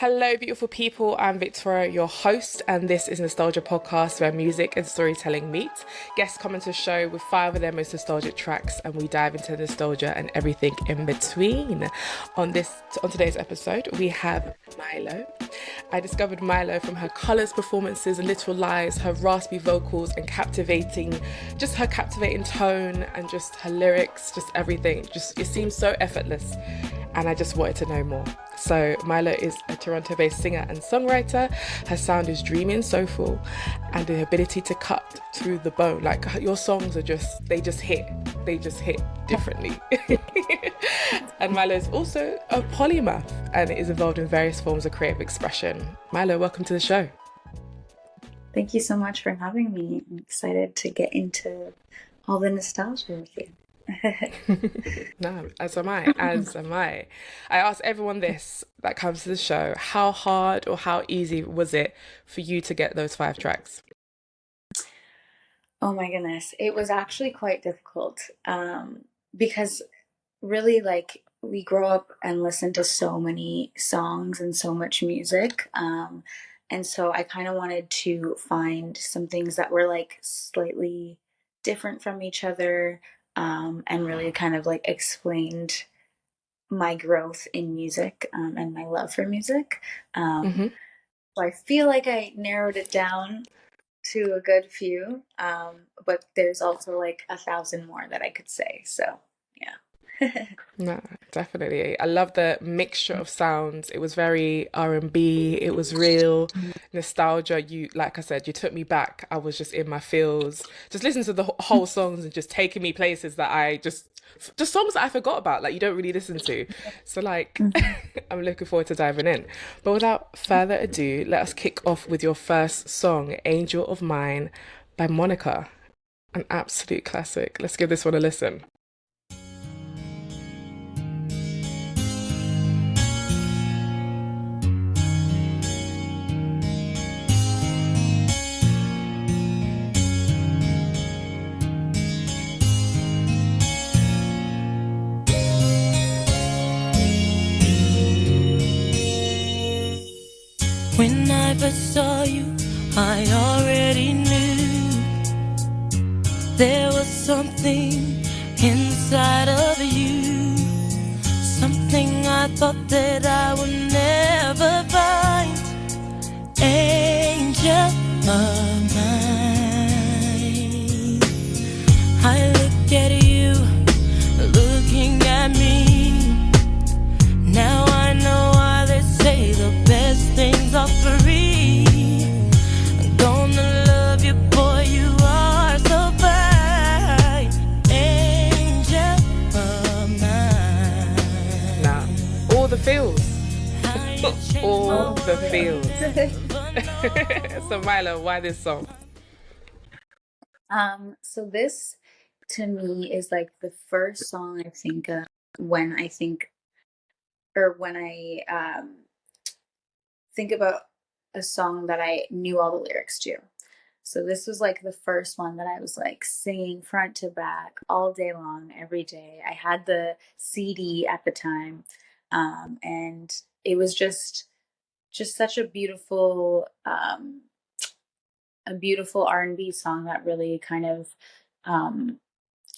Hello, beautiful people. I'm Victoria, your host, and this is Nostalgia Podcast, where music and storytelling meet. Guests come into the show with 5 of their most nostalgic tracks, and we dive into nostalgia and everything in between. On today's episode, we have Mighloe. I discovered Mighloe from her colours, performances, Little Lies, her raspy vocals, and her captivating tone, and just her lyrics, just everything. It seems so effortless, and I just wanted to know more. So Mighloe is a Toronto-based singer and songwriter. Her sound is dreamy and soulful, and the ability to cut through the bone. Like, your songs are they just hit differently. And Mighloe is also a polymath and is involved in various forms of creative expression. Mighloe, welcome to the show. Thank you so much for having me. I'm excited to get into all the nostalgia with you. No, as am I. I ask everyone this that comes to the show: how hard or how easy was it for you to get those 5 tracks? Oh my goodness, it was actually quite difficult, because really, like, we grow up and listen to so many songs and so much music, and so I kind of wanted to find some things that were like slightly different from each other, and really kind of like explained my growth in music, and my love for music. So I feel like I narrowed it down to a good few, but there's also like 1,000 more that I could say. So yeah. No, definitely. I love the mixture of sounds. It was very R&B. It was real nostalgia. Like I said, you took me back. I was just in my feels, just listening to the whole songs and just taking me places that just songs that I forgot about, like you don't really listen to. So like, I'm looking forward to diving in. But without further ado, let us kick off with your first song, Angel of Mine by Monica. An absolute classic. Let's give this one a listen. When I first saw you, I already knew there was something inside of you, something I thought that I would never find. Angel of mine, I look at you, looking at me. Now I know why they say the best things are free. I'm gonna love you, boy, you are so fine. Angel of mine. Nah, all the feels. All the feels. So Mighloe, why this song? So this to me is like the first song I think of when I think about a song that I knew all the lyrics to. So this was like the first one that I was like singing front to back all day long, every day. I had the CD at the time, and it was just such a beautiful R&B song that really kind of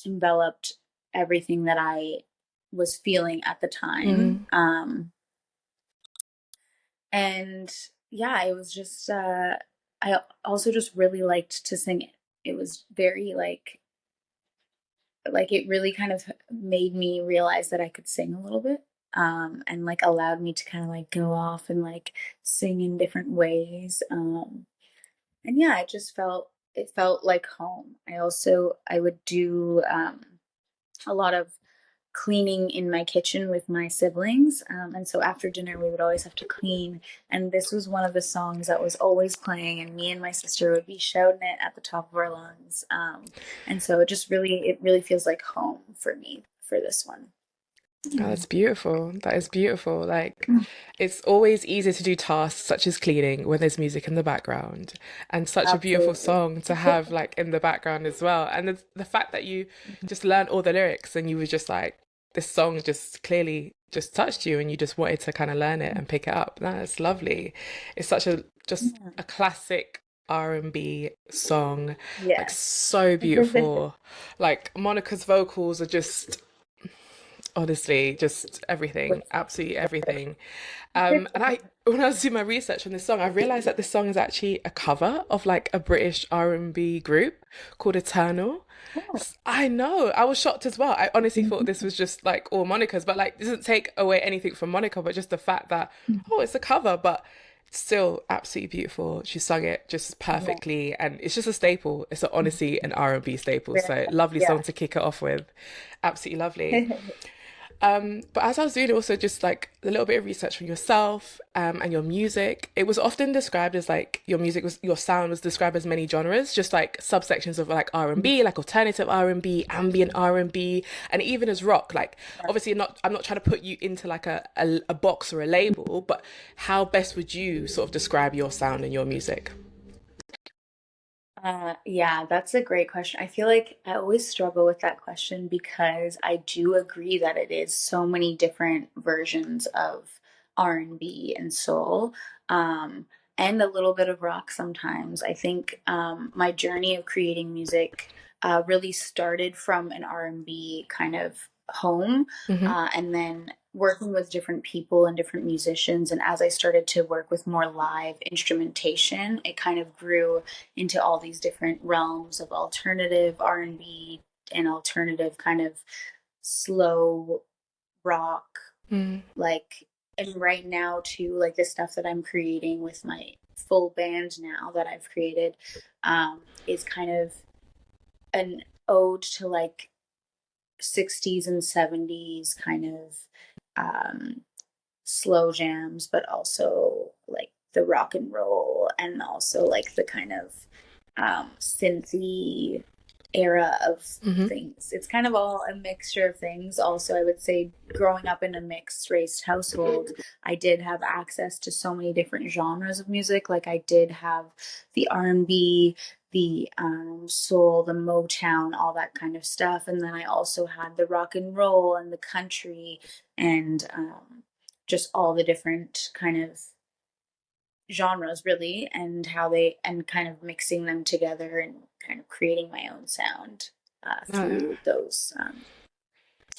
enveloped everything that I was feeling at the time. And yeah, it was just I also just really liked to sing it. It was very like it really kind of made me realize that I could sing a little bit, and like allowed me to kind of like go off and like sing in different ways. And yeah, it felt like home. I would do a lot of cleaning in my kitchen with my siblings, and so after dinner we would always have to clean, and this was one of the songs that was always playing, and me and my sister would be shouting it at the top of our lungs, and so it really feels like home for me for this one. Oh, that's beautiful. That is beautiful. Like, it's always easier to do tasks such as cleaning when there's music in the background, and such a beautiful Absolutely. song to have like in the background as well. And the fact that you just learned all the lyrics and you were just like this song just clearly just touched you and you just wanted to kind of learn it and pick it up. That's lovely. It's such a just Yeah. a classic R&B song, like Yes. so beautiful. Like Monica's vocals are just honestly just everything, absolutely everything. And I when I was doing my research on this song, I realized that this song is actually a cover of like a British R&B group called Eternal. Oh. I know. I was shocked as well. I honestly thought this was just like all Monica's, but like doesn't take away anything from Monica, but just the fact that oh, it's a cover, but still absolutely beautiful. She sung it just Yeah. perfectly, and it's just a staple. It's honestly an R&B staple. So lovely Yeah. song to kick it off with. Absolutely lovely. But as I was doing also just like a little bit of research on yourself and your music, it was often described as like your sound was described as many genres, just like subsections of like R&B, like alternative R&B, ambient R&B, and even as rock. Like obviously I'm not trying to put you into like a box or a label, but how best would you sort of describe your sound and your music? Yeah, that's a great question. I feel like I always struggle with that question because I do agree that it is so many different versions of R&B and soul, um, and a little bit of rock sometimes. I think my journey of creating music really started from an R&B kind of home, Hmm. and then working with different people and different musicians. And as I started to work with more live instrumentation, it kind of grew into all these different realms of alternative R&B and alternative kind of slow rock, Mm. like, and right now too, like the stuff that I'm creating with my full band now that I've created, is kind of an ode to like 60s and 70s kind of um slow jams, but also like the rock and roll and also like the kind of synthy era of Hmm. things. It's kind of all a mixture of things. Also, I would say growing up in a mixed race household, I did have access to so many different genres of music. Like I did have the R&B, the soul, the Motown, all that kind of stuff. And then I also had the rock and roll and the country and just all the different kind of genres really, and how they and kind of mixing them together and kind of creating my own sound through those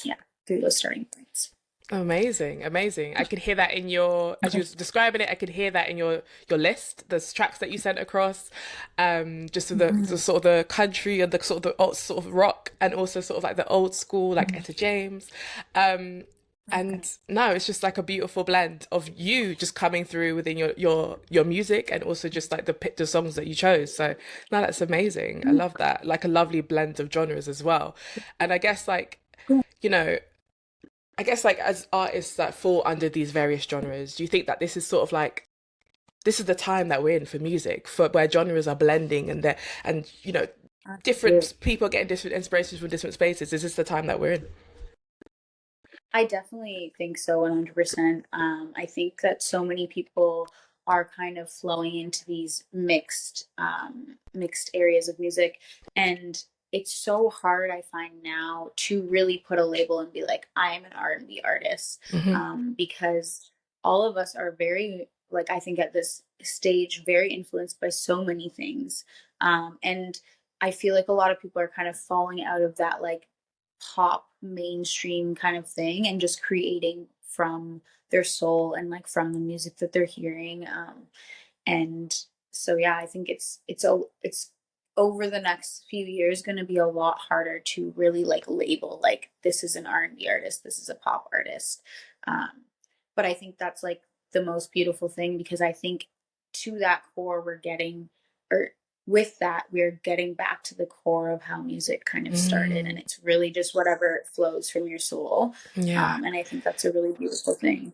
yeah, through those starting points. Amazing, amazing. I could hear that in your, as you was describing it, I could hear that in your list, the tracks that you sent across, just the sort of the country and the sort of the old sort of rock and also sort of like the old school, like Etta James. Um, and no, it's just like a beautiful blend of you just coming through within your music and also just like the songs that you chose. So no, that's amazing. I love that. Like a lovely blend of genres as well. And I guess like, you know, I guess like as artists that fall under these various genres, do you think that this is sort of like this is the time that we're in for music, for where genres are blending and they and you know Yeah. different people getting different inspirations from different spaces? Is this the time that we're in? I definitely think so, 100%. I think that so many people are kind of flowing into these mixed areas of music, and it's so hard I find now to really put a label and be like, I'm an R&B artist, Hmm. because all of us are very, like, I think at this stage, very influenced by so many things, and I feel like a lot of people are kind of falling out of that like pop mainstream kind of thing and just creating from their soul and like from the music that they're hearing, and so yeah, I think it's over the next few years going to be a lot harder to really like label like this is an R&B artist, this is a pop artist, um, but I think that's like the most beautiful thing because I think to that core we're getting, or with that we're getting back to the core of how music kind of started, and Mm, it's really just whatever flows from your soul, yeah. and I think that's a really beautiful thing.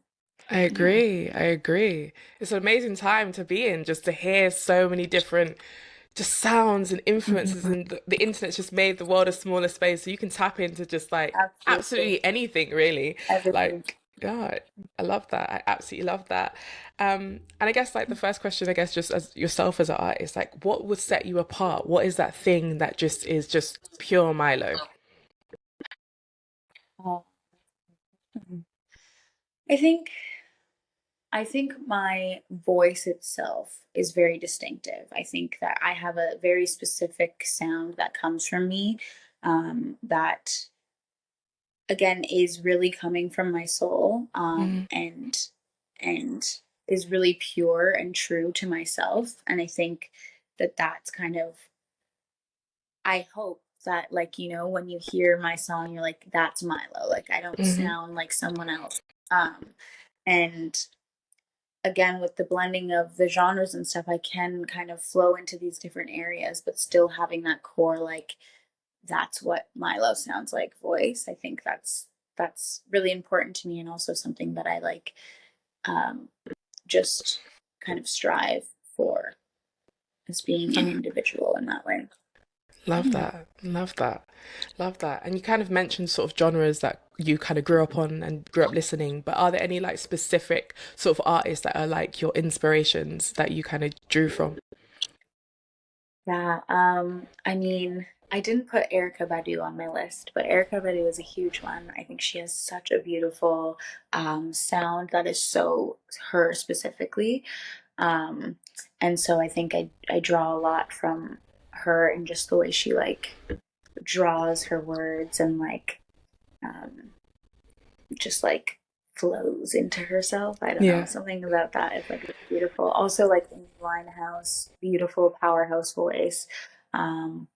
I Yeah. agree. I agree. It's an amazing time to be in, just to hear so many different just sounds and influences, and the internet's just made the world a smaller space, so you can tap into just like Absolutely. absolutely anything, really. Everything. Like, yeah, I love that. I absolutely love that. And I guess like the first question, I guess, just as yourself as an artist, like, what would set you apart? What is that thing that just is just pure Milo? I think my voice itself is very distinctive. I think that I have a very specific sound that comes from me, that again is really coming from my soul, and is really pure and true to myself. And I think that that's kind of, I hope that, like, you know, when you hear my song, you're like, that's Mighloe. Like, I don't sound like someone else. And again, with the blending of the genres and stuff, I can kind of flow into these different areas, but still having that core, like, that's what Mighloe sounds like voice. I think that's really important to me, and also something that I like, just kind of strive for, as being an individual in that way. Love that. Love that. Love that. And you kind of mentioned sort of genres that you kind of grew up on and grew up listening, but are there any like specific sort of artists that are like your inspirations that you kind of drew from? Yeah, I mean, I didn't put Erica Badu on my list, but Erica Badu is a huge one. I think she has such a beautiful sound that is so her specifically. Um, and so I think I draw a lot from her, and just the way she like draws her words, and like, um, just like flows into herself. I don't know, Yeah. something about that is like beautiful. Also, like Amy Winehouse, beautiful powerhouse voice. Um,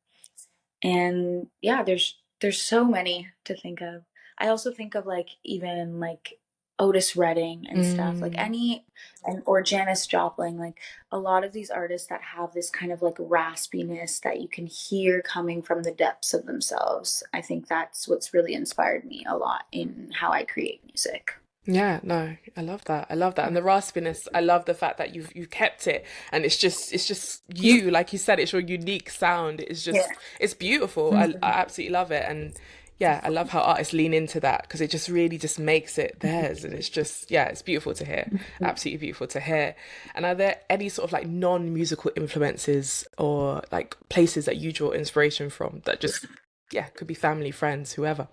and yeah, there's so many to think of. I also think of like even like Otis Redding and stuff, like Mm, any, and or Janis Joplin, like a lot of these artists that have this kind of like raspiness that you can hear coming from the depths of themselves. I think that's what's really inspired me a lot in how I create music. yeah, no, I love that. I love that. And the raspiness, I love the fact that you've kept it and it's just you, like you said, it's your unique sound. It's Yeah. just it's beautiful. I Mhm. absolutely love it. And yeah, I love how artists lean into that because it just really just makes it theirs. And it's just, yeah, it's beautiful to hear. Absolutely beautiful to hear. And are there any sort of like non-musical influences or like places that you draw inspiration from that just, yeah, could be family, friends, whoever?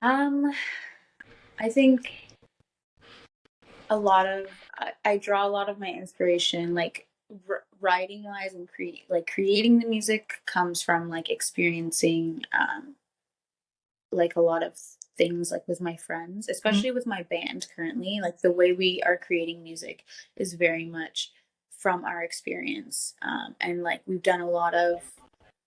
Um, I think a lot of I draw a lot of my inspiration, like writing wise, and creating the music comes from like experiencing, like a lot of things like with my friends, especially with my band currently. Like the way we are creating music is very much from our experience, and like we've done a lot of,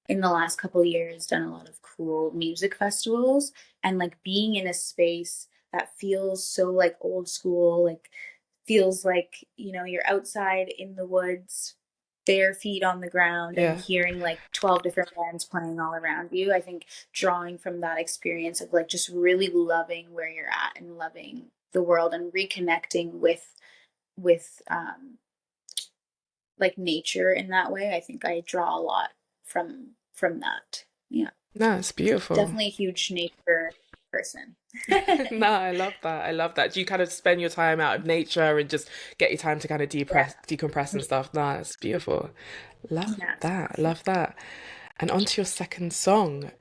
in the last couple of years, done a lot of cool music festivals, and like being in a space that feels so like old school, like feels like, you know, you're outside in the woods, bare feet on the ground, and Yeah. hearing like 12 different bands playing all around you. I think drawing from that experience of like just really loving where you're at and loving the world and reconnecting with like nature in that way. I think I draw a lot from that. Yeah. No, it's beautiful. Definitely a huge nature person. No, I love that. I love that. Do you kind of spend your time out of nature and just get your time to kind of Yeah. decompress and stuff? No, it's beautiful. Love Yeah. that. Love that. And on to your second song,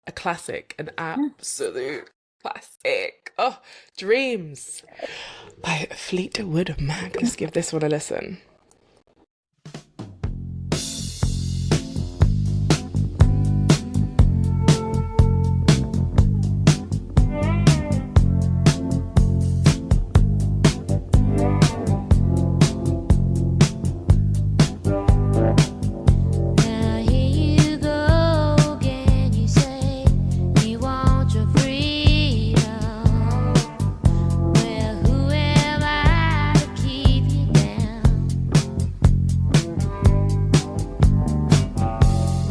a classic, an Yeah. absolute classic. Oh, Dreams by Fleetwood Mac. Let's give this one a listen. Now here you go again. You say you want your freedom. Well, who am I to keep you down?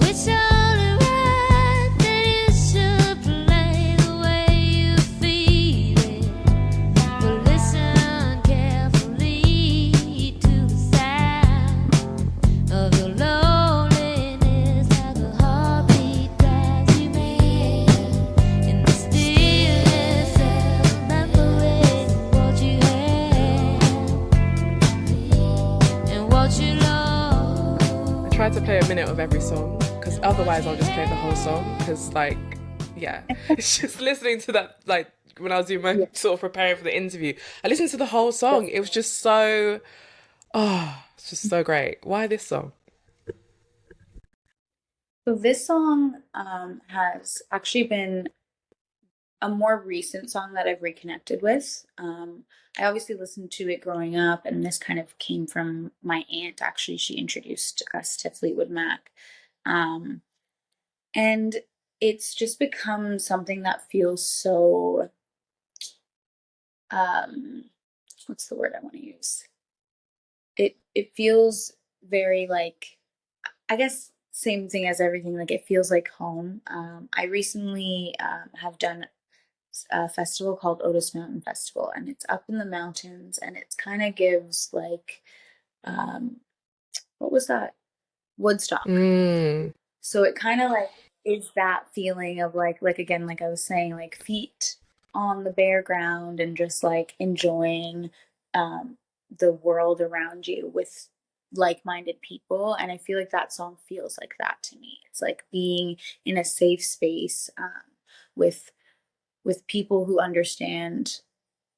It's only right that you should play the way you feel it. But listen carefully to the sound of your loneliness, like a heartbeat drives you mad. In the stillness of remembering what you had and what you I lost. tried to play a minute of every song because otherwise I'll just play the whole song because, like, yeah, it's just listening to that, like, when I was doing my Yeah. sort of preparing for the interview. I listened to the whole song. It was just so, oh, it's just so great. Why this song? So this song has actually been a more recent song that I've reconnected with. I obviously listened to it growing up, and this kind of came from my aunt. Actually, she introduced us to Fleetwood Mac. Um, and it's just become something that feels so, um, what's the word I want to use? It feels very like, I guess same thing as everything, like it feels like home. I recently have done a festival called Otis Mountain Festival, and it's up in the mountains, and it kind of gives like, um, what was that? Woodstock. Mm, So it kind of like is that feeling of like again, like I was saying, like feet on the bare ground and just like enjoying um, the world around you with like-minded people. And I feel like that song feels like that to me. It's like being in a safe space with people who understand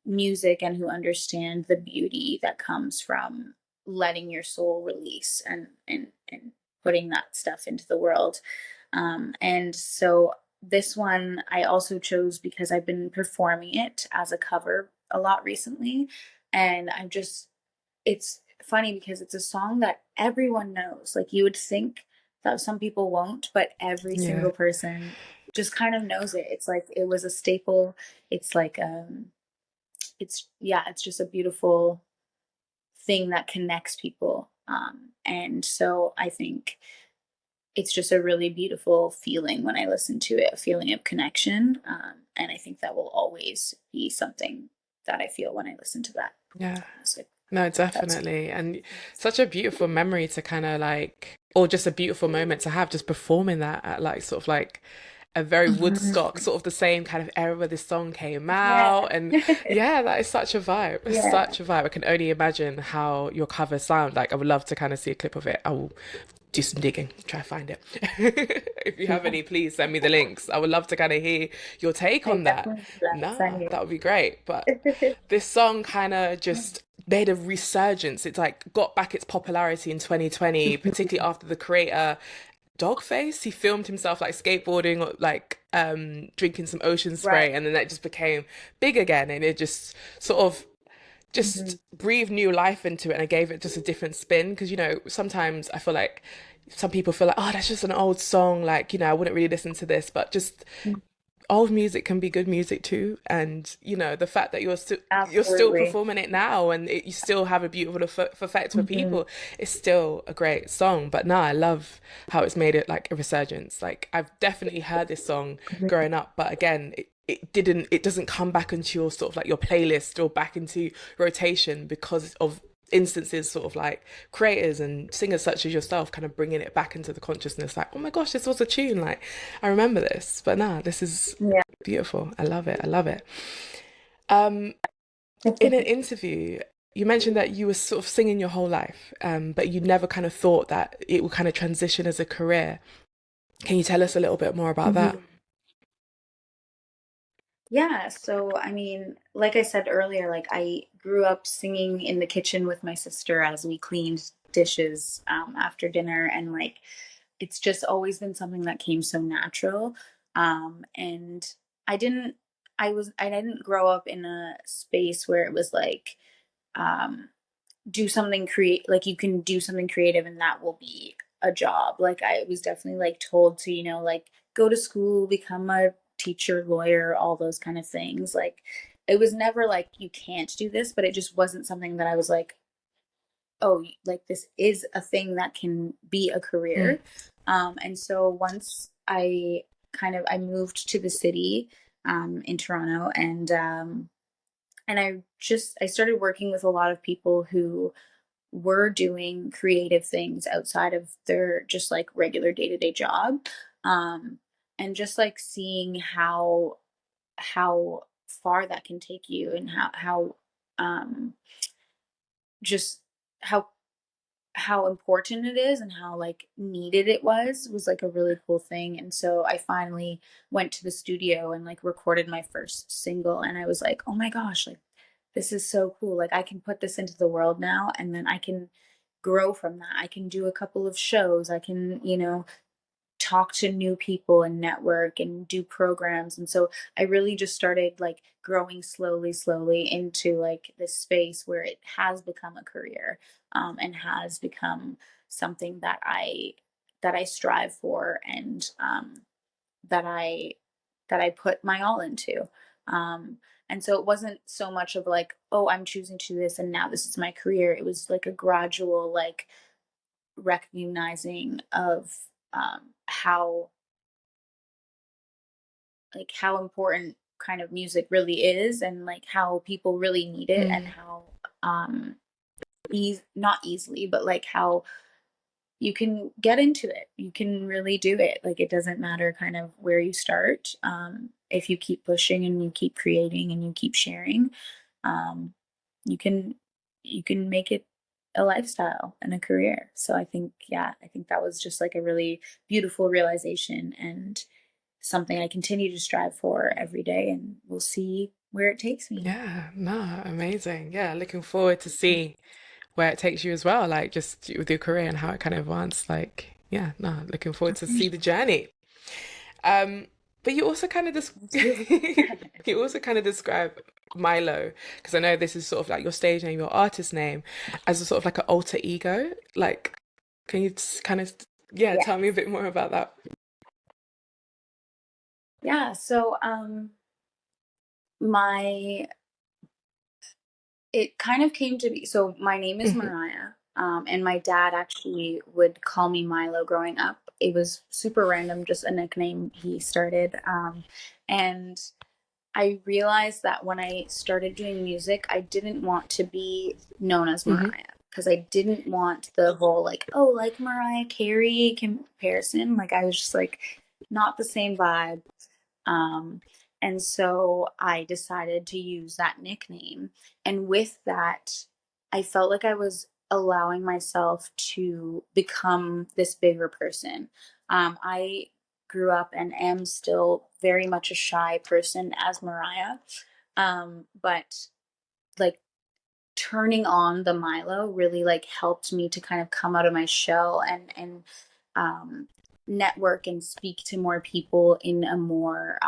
music and who understand the beauty that comes from letting your soul release and putting that stuff into the world. And so this one I also chose because I've been performing it as a cover a lot recently, and I'm just, it's funny because it's a song that everyone knows. Like you would think that some people won't, but every yeah. single person just kind of knows it. It's like it was a staple. It's like it's, yeah, it's just a beautiful thing that connects people. And so I think it's just a really beautiful feeling when I listen to it, a feeling of connection. And I think that will always be something that I feel when I listen to that Yeah. music. No, That's definitely. And such a beautiful memory to kind of like, or just a beautiful moment to have just performing that at like sort of like a very Woodstock, Mhm. sort of the same kind of era where this song came out. Yeah. And yeah, that is such a vibe. It's Yeah. such a vibe. I can only imagine how your covers sound. Like, I would love to kind of see a clip of it. I will do some digging, try to find it. If you have Yeah. any, please send me the links. I would love to kind of hear your take I on that. definitely do that. Nah, Send you. that would be great. But this song kind of just made a resurgence. It's like got back its popularity in 2020, particularly after the creator Dogface. He filmed himself like skateboarding or like drinking some ocean Right. spray, and then that just became big again, and it just sort of Hmm. just breathed new life into it, and I gave it just a different spin because sometimes I feel like some people feel like, oh, that's just an old song, like I wouldn't really listen to this, but just old music can be good music too. And the fact that you're still Absolutely. performing it now, and you still have a beautiful effect for Hmm. people, it's still a great song. But now I love how it's made it like a resurgence. Like, I've definitely heard this song growing up, but again, it doesn't come back into your sort of like your playlist or back into rotation because of instances, sort of like creators and singers such as yourself kind of bringing it back into the consciousness, like, oh my gosh, this was a tune, like I remember this. But nah, this is Yeah. beautiful. I love it. I love it. um in an interview, you mentioned that you were sort of singing your whole life, but you never kind of thought that it would kind of transition as a career. Can you tell us a little bit more about that? Hmm. Yeah, so I mean, like I said earlier, like I grew up singing in the kitchen with my sister as we cleaned dishes after dinner, and like it's just always been something that came so natural. And I didn't, I didn't grow up in a space where it was like, um, do something create, like you can do something creative and that will be a job. Like I was definitely like told to, like go to school, become a teacher, lawyer, all those kind of things. Like it was never like you can't do this, but it just wasn't something that I was like, oh, like this is a thing that can be a Mm. career. And so once I moved to the city in Toronto, and I started working with a lot of people who were doing creative things outside of their just like regular day-to-day job. Um, and just like seeing how far that can take you, and how just how how important it is and how like needed it was like a really cool thing. And so I finally went to the studio and like recorded my first single, and I was like, oh my gosh, like this is so cool. Like I can put this into the world now, and then I can grow from that. I can do a couple of shows. I can, talk to new people and network and do programs. And so I really just started like growing slowly into like this space where it has become a career, and has become something that I strive for, and that I put my all into. And so it wasn't so much of like, oh, I'm choosing to do this and now this is my career. It was like a gradual like recognizing of how how important kind of music really is, and like how people really need it, and how um not easily, but like how you can get into it, you can really do it. Like it doesn't matter kind of where you start, if you keep pushing and you keep creating and you keep sharing, um you can make it a lifestyle and a career. So I think, yeah, I think that was just like a really beautiful realization, and something I continue to strive for every day, and we'll see where it takes me. Yeah, no, amazing. Yeah, looking forward to see where it takes you as well, like just with your career and how it kind of advanced. Like, yeah, no, looking forward to see the journey. Um, but you also kind of just you also kind of describe Mighloe, because I know this is sort of like your stage name, your artist name, as a sort of like an alter ego. Like, can you just kind of, yeah, Yeah. tell me a bit more about that? Yeah. So my it kind of came to be, so my name is Hmm. Mariah, and my dad actually would call me Mighloe growing up. It was super random, just a nickname he started. And I realized that when I started doing music, I didn't want to be known as Hmm. Mariah, because I didn't want the whole like, oh, like Mariah Carey comparison. Like I was just like, not the same vibe. Um, and so I decided to use that nickname. And with that, I felt like I was allowing myself to become this bigger person. I grew up and am still very much a shy person as Mariah. But like turning on the Mighloe really like helped me to kind of come out of my shell, and um, network and speak to more people in a more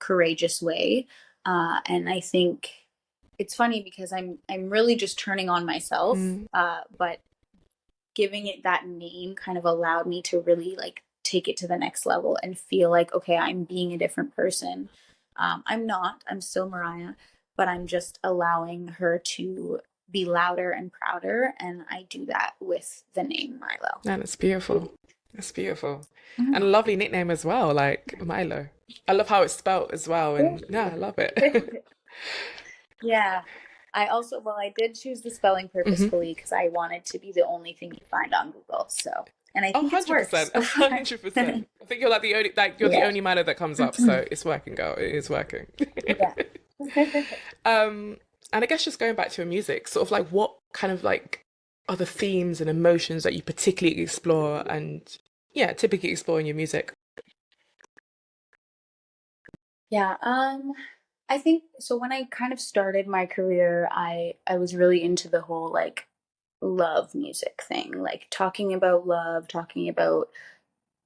courageous way. And I think it's funny because I'm really just turning on myself, Mm. but giving it that name kind of allowed me to really like take it to the next level and feel like, okay, I'm being a different person. I'm not, I'm still Mariah, but I'm just allowing her to be louder and prouder. And I do that with the name Mighloe. And it's beautiful. It's beautiful. And a Mhm. lovely nickname as well, like Mighloe. I love how it's spelt as well, and yeah, I love it. Yeah. I also, well, I did choose the spelling Hmm. purposefully because I wanted to be the only thing you find on Google. So, and I Oh, think it's worked 100%, so far. 100%. I think you're like the only, like you're the Yeah. only manner that comes up, so it's working, girl. It is working. Yeah. Um, and I guess just going back to your music, sort of like what kind of like are the themes and emotions that you particularly explore and yeah, typically explore in your music? Yeah. I think so. When I kind of started my career, I was really into the whole like love music thing, like talking about love, talking about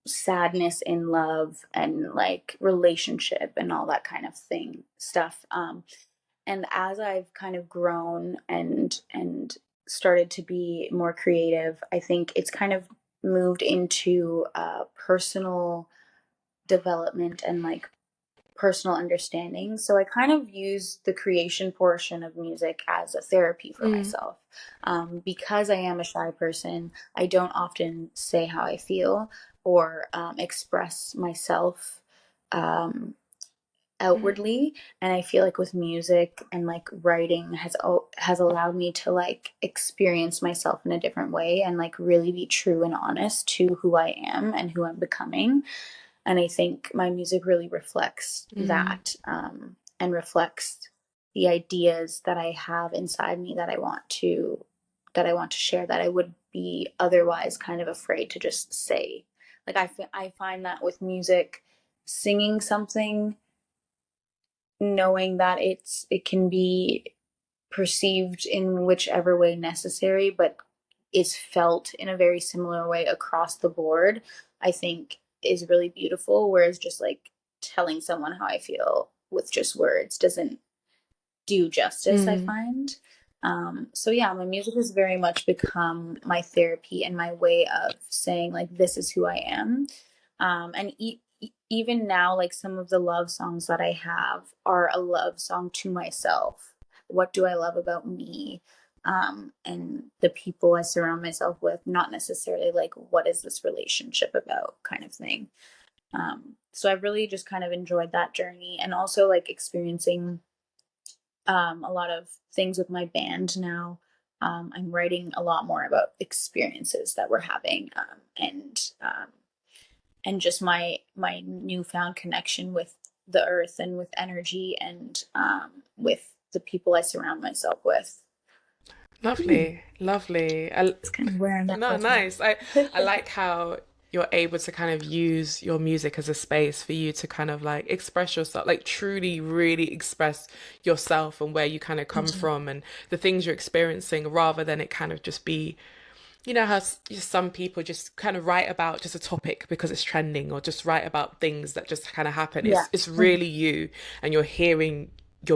sadness in love, and like relationship and all that kind of thing stuff. And as I've kind of grown and started to be more creative, I think it's kind of moved into personal development and like personal understanding. So I kind of use the creation portion of music as a therapy for Mm. myself. Because I am a shy person, I don't often say how I feel or express myself um, Mm. outwardly. And I feel like with music and like writing has allowed me to like experience myself in a different way and like really be true and honest to who I am and who I'm becoming. And I think my music really reflects Mm. that, and reflects the ideas that I have inside me that I want to share, that I would be otherwise kind of afraid to just say. Like I find that with music, singing something, knowing that it can be perceived in whichever way necessary, but is felt in a very similar way across the board, I think is really beautiful. Whereas just like telling someone how I feel with just words doesn't do justice, I find. So yeah, my music has very much become my therapy and my way of saying like, this is who I am. And even now, like some of the love songs that I have are a love song to myself. What do I love about me? And the people I surround myself with, not necessarily like, what is this relationship about kind of thing. So I've really just kind of enjoyed that journey, and also like experiencing a lot of things with my band now. I'm writing a lot more about experiences that we're having, and just my newfound connection with the earth and with energy, and with the people I surround myself with. Lovely. It's kind of where I'm at. No, nice. I like how you're able to kind of use your music as a space for you to kind of like express yourself, like truly really express yourself and where you kind of come from and the things you're experiencing, rather than it kind of just be, you know, how some people just kind of write about just a topic because it's trending, or just write about things that just kind of happen. It's really you, and you're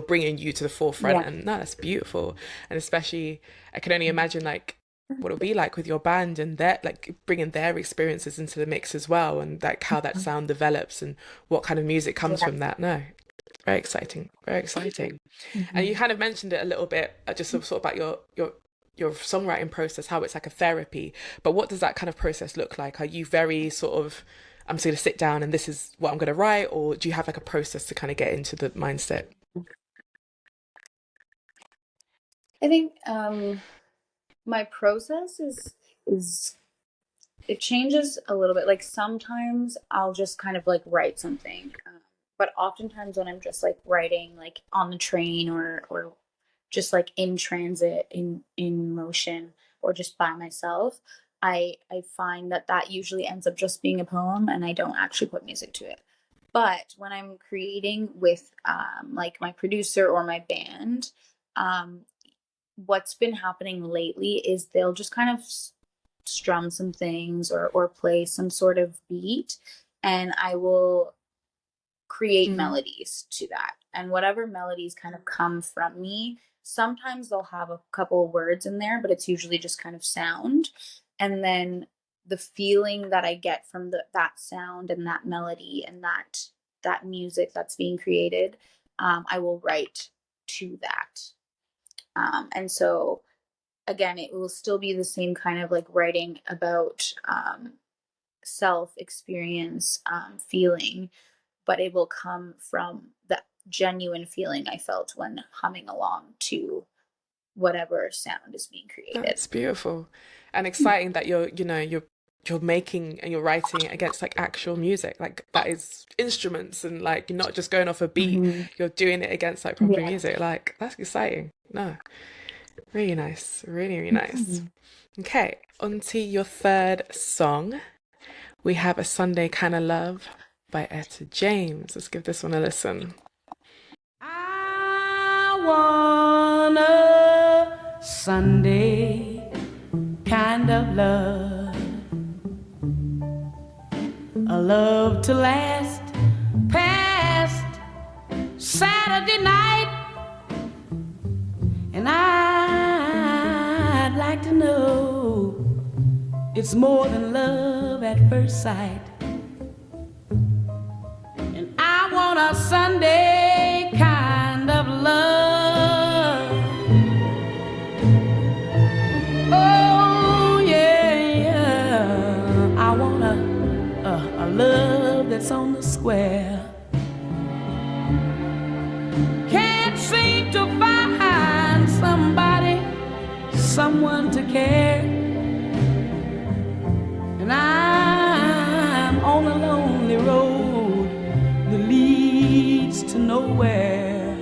bringing you to the forefront. And no, that's beautiful. And especially I can only imagine like what it'll be like with your band, and that like bringing their experiences into the mix as well, and like how that sound develops and what kind of music comes from that. No, very exciting. And you kind of mentioned it a little bit, just sort of about your songwriting process, how it's like a therapy. But what does that kind of process look like? Are you very sort of, I'm just going to sit down and this is what I'm going to write, or do you have like a process to kind of get into the mindset? I think my process is it changes a little bit. Like sometimes I'll just kind of like write something, but oftentimes when I'm just like writing like on the train, or just like in transit, in motion, or just by myself, I find that usually ends up just being a poem, and I don't actually put music to it. But when I'm creating with like my producer or my band, what's been happening lately is they'll just kind of strum some things, or play some sort of beat, and I will create melodies to that. And whatever melodies kind of come from me, sometimes they'll have a couple of words in there, but it's usually just kind of sound. And then the feeling that I get from that sound and that melody and that music that's being created, I will write to that. And so again, it will still be the same kind of like writing about self experience, feeling, but it will come from that genuine feeling I felt when humming along to whatever sound is being created. That's beautiful and exciting that you're making and you're writing against like actual music, like that is instruments, and like you're not just going off a beat, you're doing it against like proper music. Like that's exciting. No, really nice, really nice. Okay, on to your third song. We have A Sunday Kind of Love by Etta James. Let's give this one a listen. I want a Sunday kind of love, a love to last past Saturday night, and I'd like to know it's more than love at first sight. And I want a Sunday kind of love. Oh yeah, I want a love that's on the square. Can't seem to find somebody, someone to care. And I'm on a lonely road that leads to nowhere.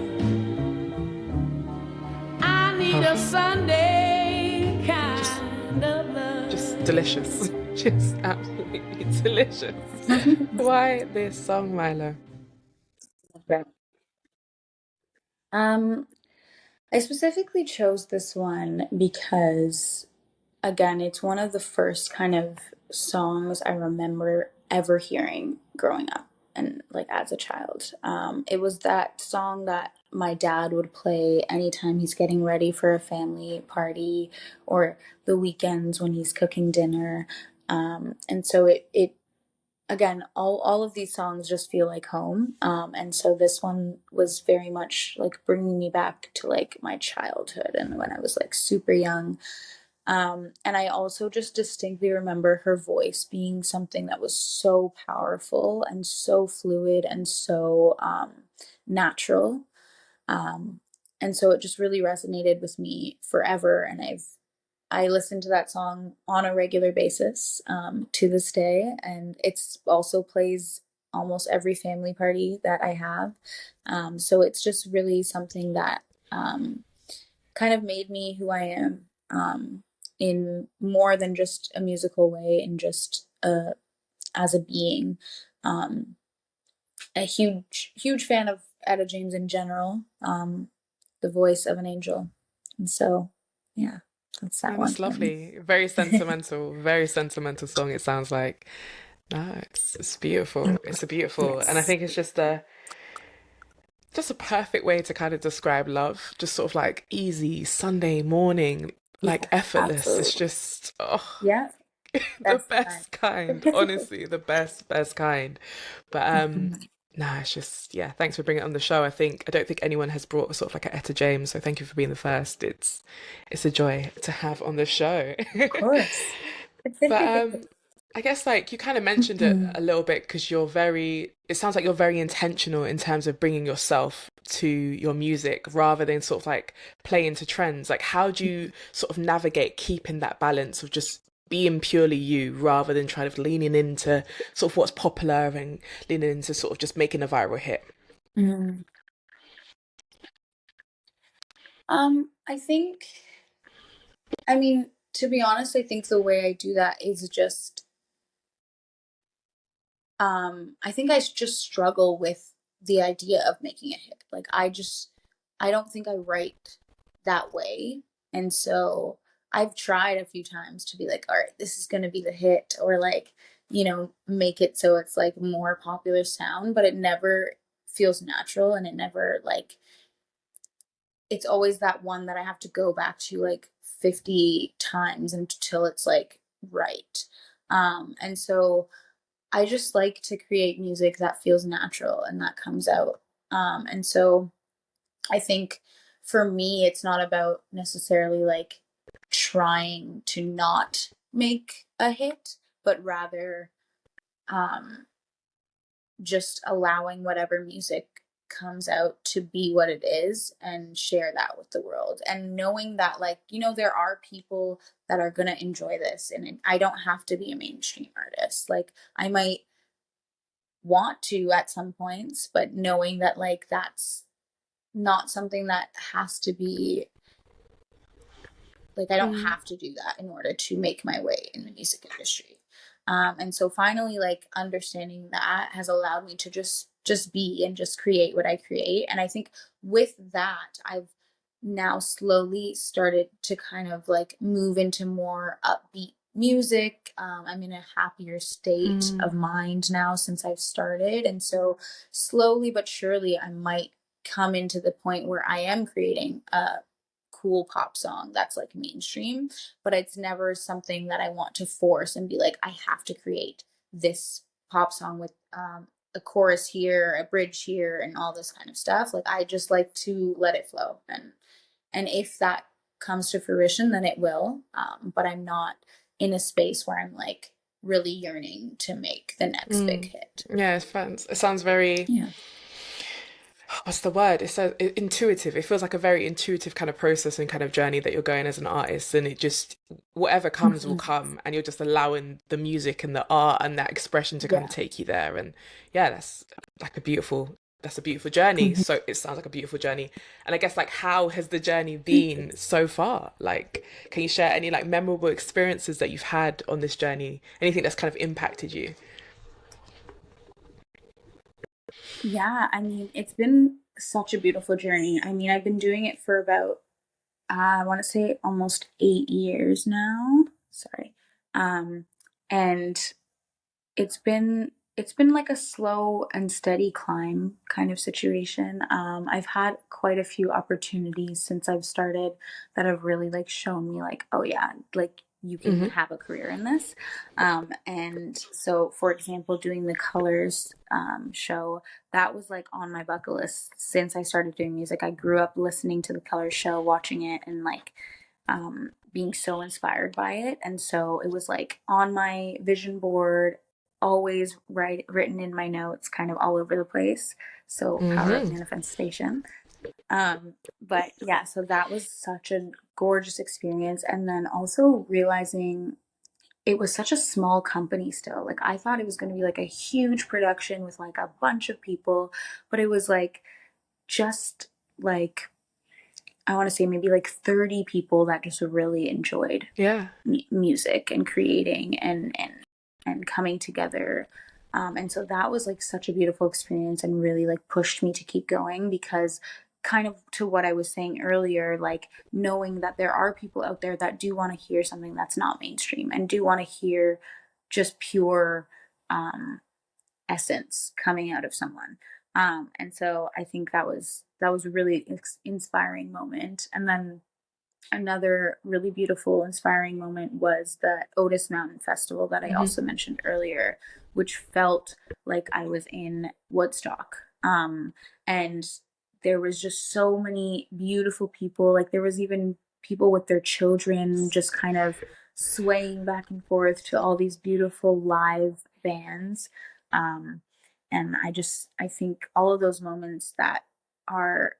I need a Sunday kind of love. delicious. Just absolutely delicious. Why this song, Mighloe? Okay. Um, I specifically chose this one because, again, it's one of the first kind of songs I remember ever hearing growing up and like as a child. It was that song that my dad would play anytime he's getting ready for a family party or the weekends when he's cooking dinner. And so it again, all of these songs just feel like home. And so this one was very much like bringing me back to like my childhood and when I was like super young. And I also just distinctly remember her voice being something that was so powerful and so fluid and so natural. Um, and so it just really resonated with me forever. And I listen to that song on a regular basis to this day, and it's also plays almost every family party that I have. So it's just really something that kind of made me who I am in more than just a musical way, and just as a being. Um, a huge fan of Etta James in general, the voice of an angel, and so yeah, that's that Oh, one that's for me. lovely. Very sentimental song, it sounds like. No, it's beautiful. It's a beautiful, and I Yes, think it's just a perfect way to kind of describe love. Just sort of like easy Sunday morning, like yeah, effortless. It's absolutely. just, oh, Yeah, the that's best kind, fine. honestly, the best kind. But no, it's just, yeah, thanks for bringing it on the show. I don't think anyone has brought sort of like a Etta James, so thank you for being the first. It's a joy to have on the show. Of course. But I guess like you kind of mentioned it a little bit because it sounds like you're very intentional in terms of bringing yourself to your music rather than sort of like play into trends. Like, how do you sort of navigate keeping that balance of just being purely you rather than trying to leaning into sort of what's popular and leaning into sort of just making a viral hit? Mm. I think, I mean, to be honest, I think the way I do that is just, I think I just struggle with the idea of making a hit. Like, I don't think I write that way. And so I've tried a few times to be like, all right, this is going to be the hit, or like, make it so it's like more popular sound, but it never feels natural, and it never like, it's always that one that I have to go back to like 50 times until it's like right. And so I just like to create music that feels natural and that comes out. And so I think for me, it's not about necessarily like trying to not make a hit, but rather um, just allowing whatever music comes out to be what it is and share that with the world, and knowing that like there are people that are going to enjoy this, and I don't have to be a mainstream artist. Like, I might want to at some points, but knowing that like that's not something that has to be like, I don't Mm. have to do that in order to make my way in the music industry. And so finally, like, understanding that has allowed me to just be and just create what I create. And I think with that, I've now slowly started to kind of like move into more upbeat music. I'm in a happier state Mm. of mind now since I've started. And so slowly but surely, I might come into the point where I am creating a cool pop song that's like mainstream, but it's never something that I want to force and be like, I have to create this pop song with a chorus here, a bridge here, and all this kind of stuff. Like, I just like to let it flow, and if that comes to fruition, then it will. But I'm not in a space where I'm like really yearning to make the next big Mm. hit. Yeah, it's fun. It sounds very, Yeah. what's the word? It's so intuitive. It feels like a very intuitive kind of process and kind of journey that you're going as an artist, and it just whatever comes will Mhm. come, and you're just allowing the music and the art and that expression to kind of Yeah. take you there. And yeah, that's like a beautiful that's a beautiful journey. Mhm. So it sounds like a beautiful journey. And I guess like how has the journey been so far? Like, can you share any like memorable experiences that you've had on this journey? Anything that's kind of impacted you? Yeah, I mean, it's been such a beautiful journey. I mean, I've been doing it for about, I want to say almost 8 years now. Sorry. Um, and it's been like a slow and steady climb kind of situation. I've had quite a few opportunities since I've started that have really like shown me like, oh yeah, like you can Hmm. have a career in this. And so, for example, doing the Colors show, that was like on my bucket list since I started doing music. I grew up listening to the Colors show, watching it, and like being so inspired by it. And so it was like on my vision board, always written in my notes, kind of all over the place. So power of Hmm. manifestation. But yeah, so that was such a gorgeous experience. And then also realizing it was such a small company still. Like I thought it was going to be like a huge production with like a bunch of people, but it was like just like I want to say maybe like 30 people that just really enjoyed Yeah. music and creating and coming together. And so that was like such a beautiful experience and really like pushed me to keep going because kind of to what I was saying earlier, like knowing that there are people out there that do want to hear something that's not mainstream and do want to hear just pure um, essence coming out of someone. And so I think that was a really inspiring moment. And then another really beautiful, inspiring moment was the Otis Mountain Festival that I Hmm. also mentioned earlier, which felt like I was in Woodstock. And there was just so many beautiful people. Like there was even people with their children just kind of swaying back and forth to all these beautiful live bands. Um, and I think all of those moments that are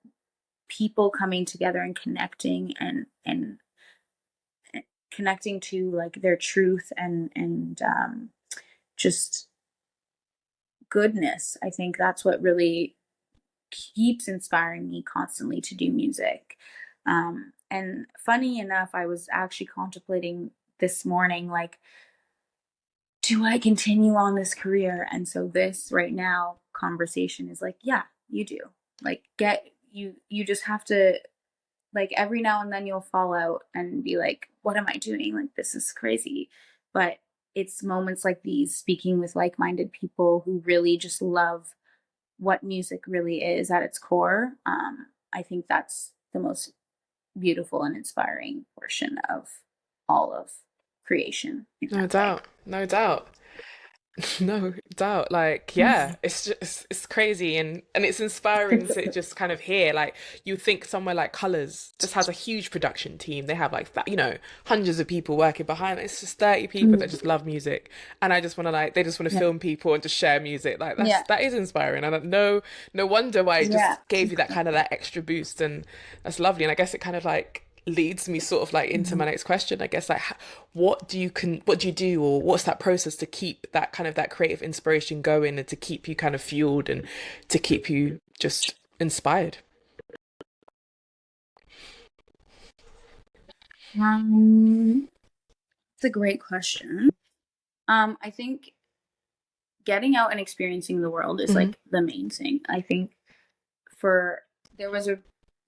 people coming together and connecting and connecting to like their truth and just goodness. I think that's what really keeps inspiring me constantly to do music. And funny enough, I was actually contemplating this morning, like, do I continue on this career? And so this right now conversation is like, yeah, you do. Like, you just have to, like, every now and then you'll fall out and be like, what am I doing? Like, this is crazy. But it's moments like these, speaking with like-minded people who really just love what music really is at its core. I think that's the most beautiful and inspiring portion of all of creation in No that way. doubt. No doubt. No doubt. Like, yeah, it's just it's crazy and it's inspiring to just kind of hear. Like, you think somewhere like Colours just has a huge production team. They have like that, hundreds of people working behind it. It's just 30 people that Mm, just love music. And I just want to like they just want to yeah. film people and just share music. Like Yeah. that is inspiring. And no wonder why it Yeah. just gave you that kind of that extra boost and that's lovely. And I guess it kind of like leads me sort of like into Mhm. my next question. I guess like what do you do, or what's that process to keep that kind of that creative inspiration going and to keep you kind of fueled and to keep you just inspired? It's a great question. I think getting out and experiencing the world is Hmm. like the main thing. I think for there was a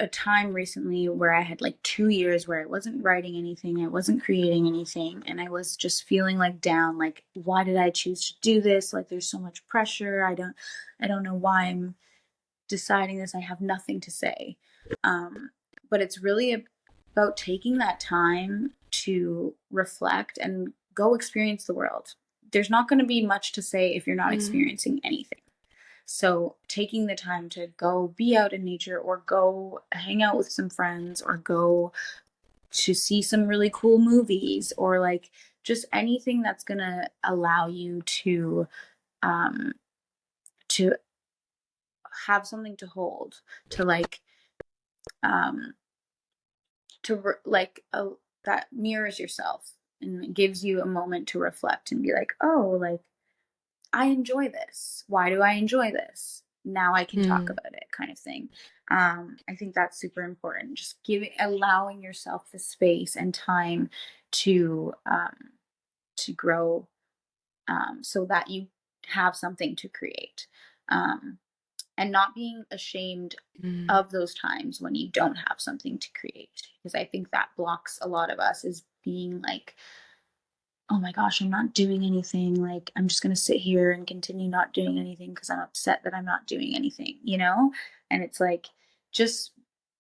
time recently where I had like 2 years where I wasn't writing anything, I wasn't creating anything, and I was just feeling like down, like why did I choose to do this? Like there's so much pressure. I don't know why I'm deciding this. I have nothing to say. Um, but it's really about taking that time to reflect and go experience the world. There's not going to be much to say if you're not Mm. experiencing anything. So, taking the time to go be out in nature or go hang out with some friends or go to see some really cool movies or like just anything that's going to allow you um to have something to hold, to like um like that mirrors yourself and gives you a moment to reflect and be like, oh, like I enjoy this. Why do I enjoy this? now I can talk Mm. about it, kind of thing. I think that's super important. Just allowing yourself the space and time to grow, so that you have something to create, and not being ashamed Mm. of those times when you don't have something to create, because I think that blocks a lot of us, is being like, oh my gosh, I'm not doing anything. Like, I'm just going to sit here and continue not doing anything because I'm upset that I'm not doing anything, you know? And it's like, just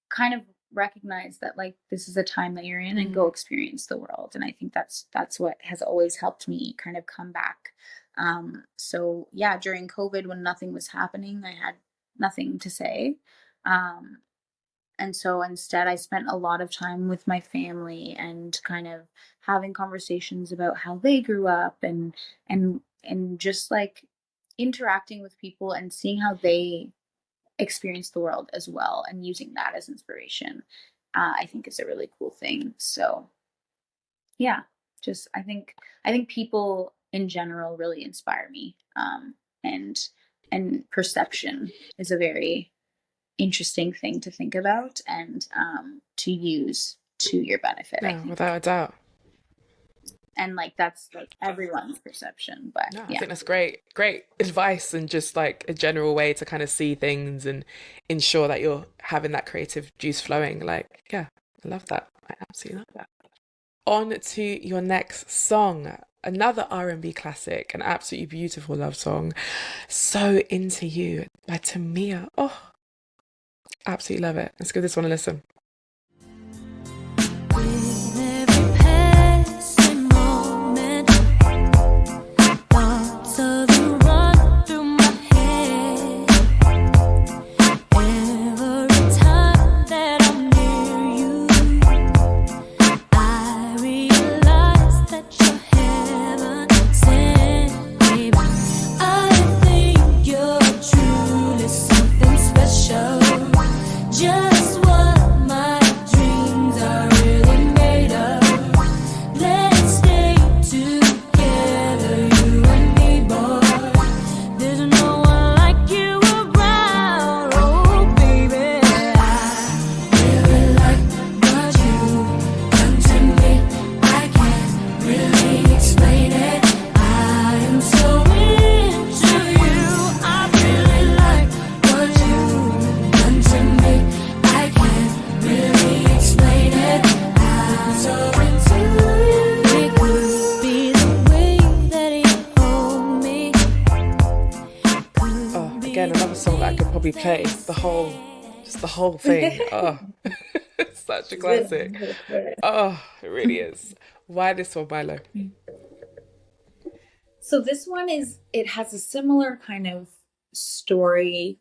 kind of recognize that, like, this is a time that you're in, and go Mm. experience the world. And I think that's what has always helped me kind of come back. So yeah, during COVID, when nothing was happening, I had nothing to say. Um, and so instead, I spent a lot of time with my family and kind of having conversations about how they grew up, and just like interacting with people and seeing how they experience the world as well, and using that as inspiration. I think is a really cool thing. So yeah, just I think people in general really inspire me. And perception is a very interesting thing to think about, and to use to your benefit, I No, think. without a doubt. And like, that's like everyone's perception, but No, I yeah. think that's great. Great advice, and just like a general way to kind of see things and ensure that you're having that creative juice flowing. Like, yeah, I love that. I absolutely love that. On to your next song. Another R&B classic, an absolutely beautiful love song. So Into You by Tamia. Oh, absolutely love it. Let's give this one a listen. With every passing moment, thoughts of you run through my head. Every time that I'm near you, I realize that you're heaven sent, baby. I think you're truly something special. Just what my dreams are really made of. Let's stay together, you and me, boy. There's no one like you around, oh baby. I really like what you've done to me. I can't really explain it. I am so into you. I really like what you've done to me. I can't really explain it. I'm so into you. It could be the way that you hold me. Oh, again, another song that I could probably play just the whole thing. Oh, it's such a It's really, classic. really good. Oh, it really is. Why this one, Milo? So this one it has a similar kind of story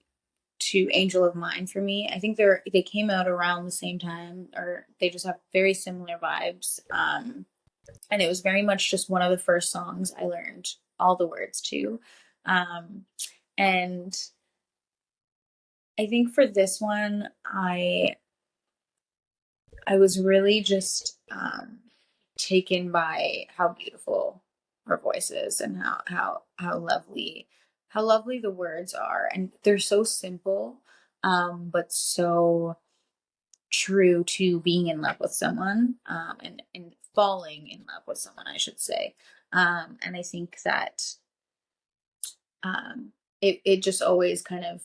to Angel of Mine for me. I think they came out around the same time, or they just have very similar vibes. And it was very much just one of the first songs I learned all the words to. Um, and I think for this one, I was really just taken by how beautiful her voice is, and how lovely the words are, and they're so simple, but so true to being in love with someone, and falling in love with someone, I should say. And I think that it just always kind of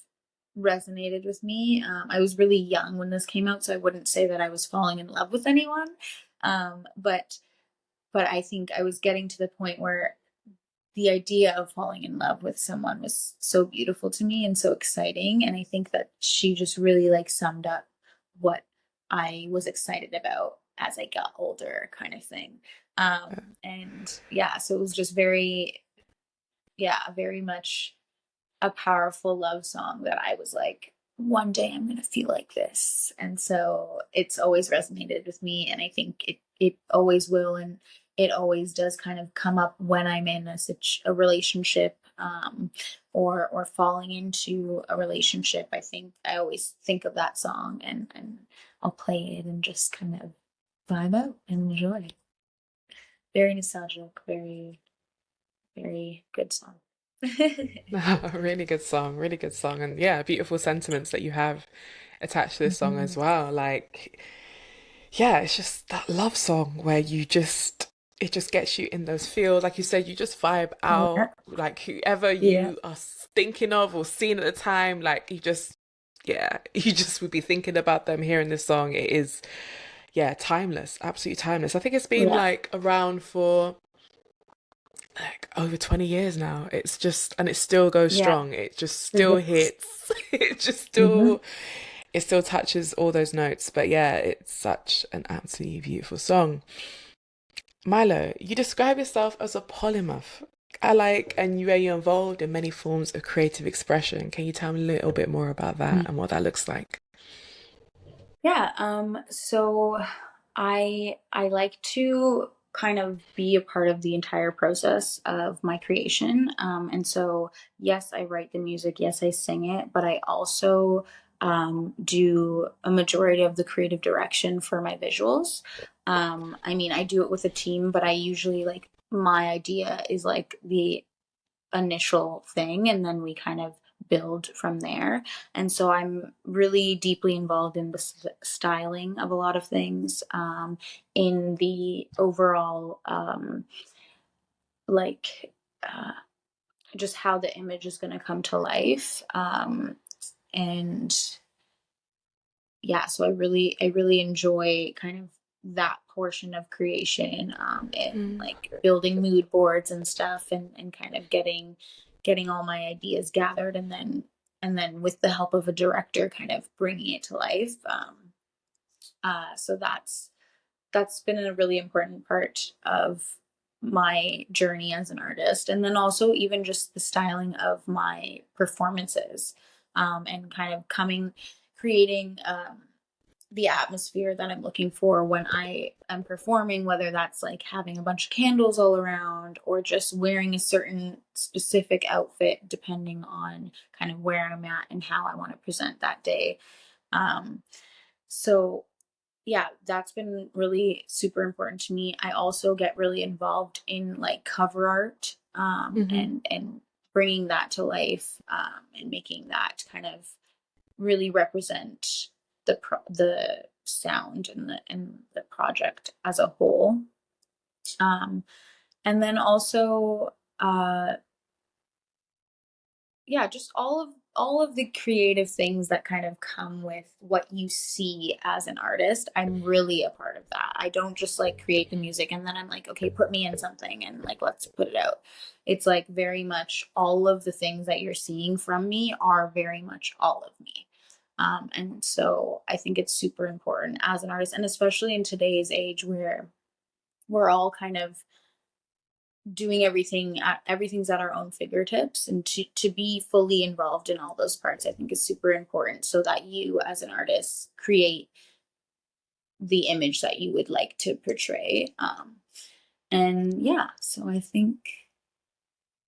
resonated with me. I was really young when this came out, so I wouldn't say that I was falling in love with anyone. But I think I was getting to the point where the idea of falling in love with someone was so beautiful to me and so exciting. And I think that she just really like summed up what I was excited about as I got older, kind of thing. And yeah, so it was just very much a powerful love song that I was like, one day I'm going to feel like this. And so it's always resonated with me. And I think it always will. And it always does kind of come up when I'm in a relationship, or falling into a relationship. I think I always think of that song, and I'll play it and just kind of vibe out and enjoy. Very nostalgic, very, very good song. Really good song, really good song. And yeah, beautiful sentiments that you have attached to this song as Mhm. well. Like, yeah, it's just that love song where it just gets you in those feels. Like you said, you just vibe Yeah, out, like whoever yeah, you are thinking of or seeing at the time, like yeah, you just would be thinking about them hearing this song. It is, yeah, timeless, absolutely timeless. I think it's been yeah, like around for like over 20 years now. It's just, and it still goes yeah. strong. It just It still hits. hits. It just Hmm. still, it still touches all those notes. But yeah, it's such an absolutely beautiful song. Milo, you describe yourself as a polymath. I like, and you're involved in many forms of creative expression. Can you tell me a little bit more about that and what that looks like? Yeah, so I like to kind of be a part of the entire process of my creation. And so yes, I write the music, yes, I sing it, but I also do a majority of the creative direction for my visuals. I mean, I do it with a team, but I usually like my idea is like the initial thing and then we kind of build from there. And so I'm really deeply involved in the styling of a lot of things, in the overall like uh, just how the image is going to come to life. And yeah, so I really enjoy kind of that portion of creation, and Mm. like building mood boards and stuff, and kind of getting all my ideas gathered, and then with the help of a director kind of bringing it to life. So that's been a really important part of my journey as an artist, and then also even just the styling of my performances, and kind of creating the atmosphere that I'm looking for when I am performing, whether that's like having a bunch of candles all around or just wearing a certain specific outfit depending on kind of where I'm at and how I want to present that day. Um, so yeah, that's been really super important to me. I also get really involved in like cover art, Hmm. and bringing that to life, and making that kind of really represent the sound and the project as a whole. Um, and then also, uh, yeah, just all of the creative things that kind of come with what you see as an artist. I'm really a part of that. I don't just like create the music and then I'm like, okay, put me in something and like let's put it out. It's like very much all of the things that you're seeing from me are very much all of me. And so I think it's super important as an artist, and especially in today's age where we're all kind of doing everything's at our own fingertips, and to be fully involved in all those parts I think is super important so that you as an artist create the image that you would like to portray. And yeah, so I think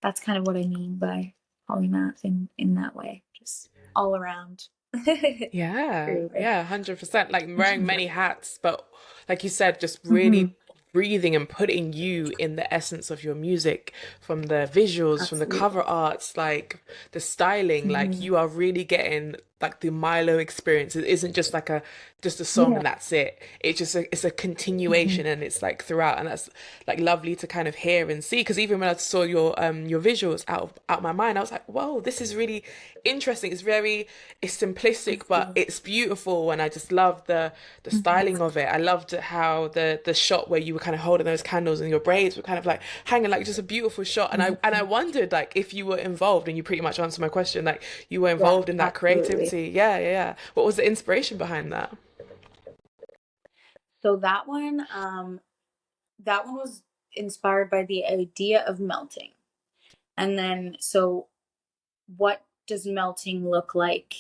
that's kind of what I mean by polymath in that way, just all around Yeah, creative. yeah, 100%. Like wearing many hats, but like you said, just Hmm. really breathing and putting you in the essence of your music, from the visuals, from the cover Absolutely. arts, like the styling, like Hmm. you are really getting like the Milo experience. It isn't just like just a song Yeah. and that's it. It's a Hmm. continuation and it's like throughout, and that's like lovely to kind of hear and see. Because even when I saw your visuals out my mind, I was like, whoa, this is really interesting. It's simplistic, Thank but you. it's beautiful, and I just love the styling Hmm. of it. I loved how the shot where you were kind of holding those candles and your braids were kind of like hanging, like just a beautiful shot. And I wondered like if you were involved, and you pretty much answered my question. Like you were Yeah, involved in that absolutely. creativity. Yeah, yeah, yeah. What was the inspiration behind that? So that one was inspired by the idea of melting. And then, so what does melting look like